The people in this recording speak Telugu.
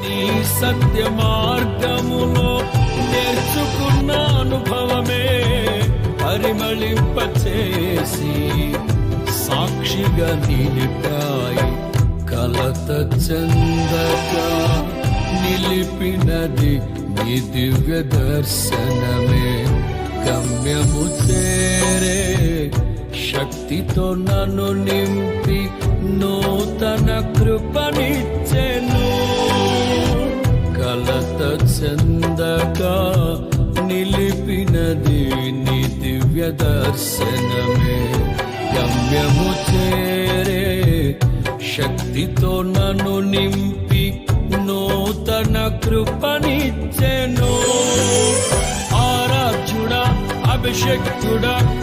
నీ సత్య మార్గములో నేర్చుకున్న అనుభవమే పరిమళింపచేసి సాక్షిగా నిలిపాయి. కలత చెందక నిలిపినది నీ దివ్య దర్శనమే. గమ్యము చేరే శక్తితో నన్ను నింపి నూతన కృపనిచ్చెను. కలత చెందక నిలిపినది నీ దివ్య దర్శనమే. గమ్యము చేరే శక్తితో నన్ను నింపి నూతన కృపనిచ్చెను. ఆరాధ్యుడా, అభిషేక్తుడా,